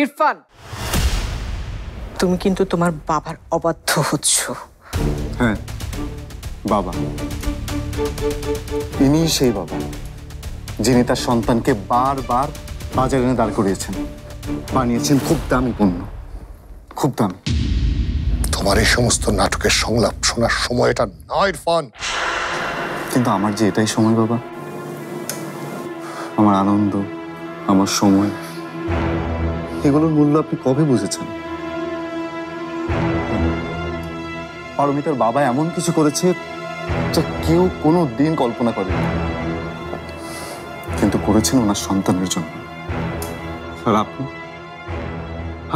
ইরফান, তুমি কিন্তু তোমার বাবার অবাধ্য হচ্ছ। হ্যাঁ, বাবা। ইনি সেই বাবা যিনি তার সন্তানকে বারবার বাজারে এনে দাঁড় করিয়েছেন, বানিয়েছেন খুব দামি পণ্য, খুব দামি। তোমার এই সমস্ত নাটকের সংলাপ শোনার সময় এটা নয় ইরফান। কিন্তু আমার যে এটাই সময় বাবা, আমার আনন্দ, আমার সময়, এগুলোর মূল্য আপনি কবে বুঝেছেন? পারমিতার বাবা এমন কিছু করেছে যা কেউ কোনো দিন কল্পনা করেনি, কিন্তু করেছেন ওনার সন্তানের জন্য। আর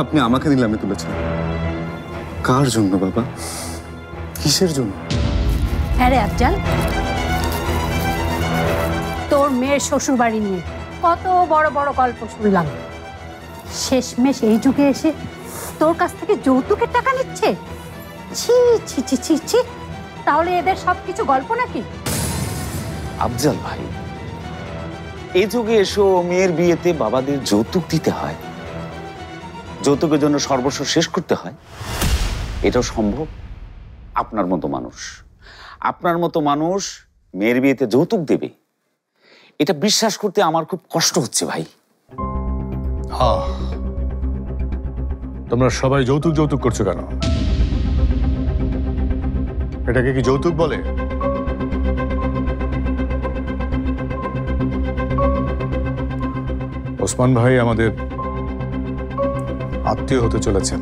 আপনি আমাকে নিলামে তুলেছেন। কার জন্য বাবা? কিসের জন্য? হ্যাঁ রে আফজাল, তোর মেয়ের শ্বশুর বাড়ি নিয়ে কত বড় বড় গল্প শুনলাম, শেষমেশ এই যুগে এসে তোর কাছ থেকে যৌতুকের টাকা নিচ্ছে। ছি ছি ছি ছি ছি, তাহলে এদের সবকিছু গল্প নাকি? আফজাল ভাই, এই যুগে এসো মেয়ের বিয়েতে বাবাদের যৌতুক দিতে হয়, যৌতুকের জন্য সর্বস্ব শেষ করতে হয়, এটাও সম্ভব? আপনার মতো মানুষ মেয়ের বিয়েতে যৌতুক দেবে, এটা বিশ্বাস করতে আমার খুব কষ্ট হচ্ছে ভাই। তোমরা সবাই যৌতুক যৌতুক করছো কেন? এটাকে কি যৌতুক বলে? ওসমান ভাই আমাদের আত্মীয় হতে চলেছেন,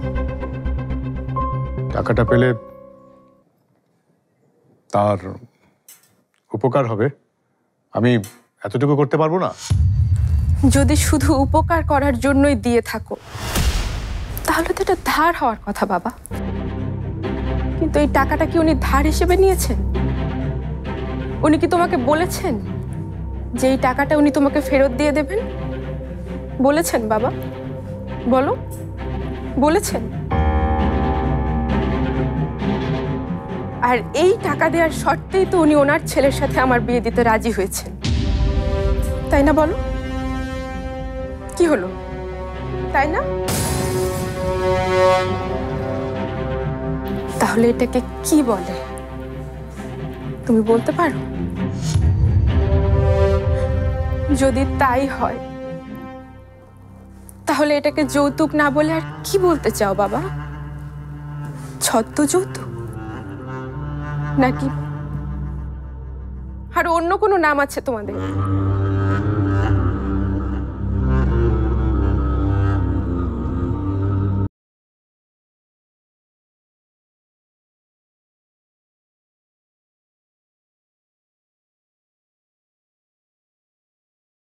টাকাটা পেলে তার উপকার হবে। আমি এতটুকু করতে পারবো না? যদি শুধু উপকার করার জন্যই দিয়ে থাকো তাহলে তো এটা ধার হওয়ার কথা বাবা। কিন্তু এই টাকাটা কি উনি ধার হিসেবে নিয়েছেন? উনি কি তোমাকে বলেছেন যে এই টাকাটা উনি তোমাকে ফেরত দিয়ে দেবেন? বলেছেন বাবা? বলো, বলেছেন? আর এই টাকা দেওয়ার শর্তেই তো উনি ওনার ছেলের সাথে আমার বিয়ে দিতে রাজি হয়েছেন, তাই না? বলো, কি হলো, তাই না? তাহলে এটাকে কি বলে তুমি বলতে পারো? যদি তাই হয় তাহলে এটাকে যৌতুক না বলে আর কি বলতে চাও বাবা? ছদ্ম যৌতুক নাকি আর অন্য কোনো নাম আছে তোমাদের?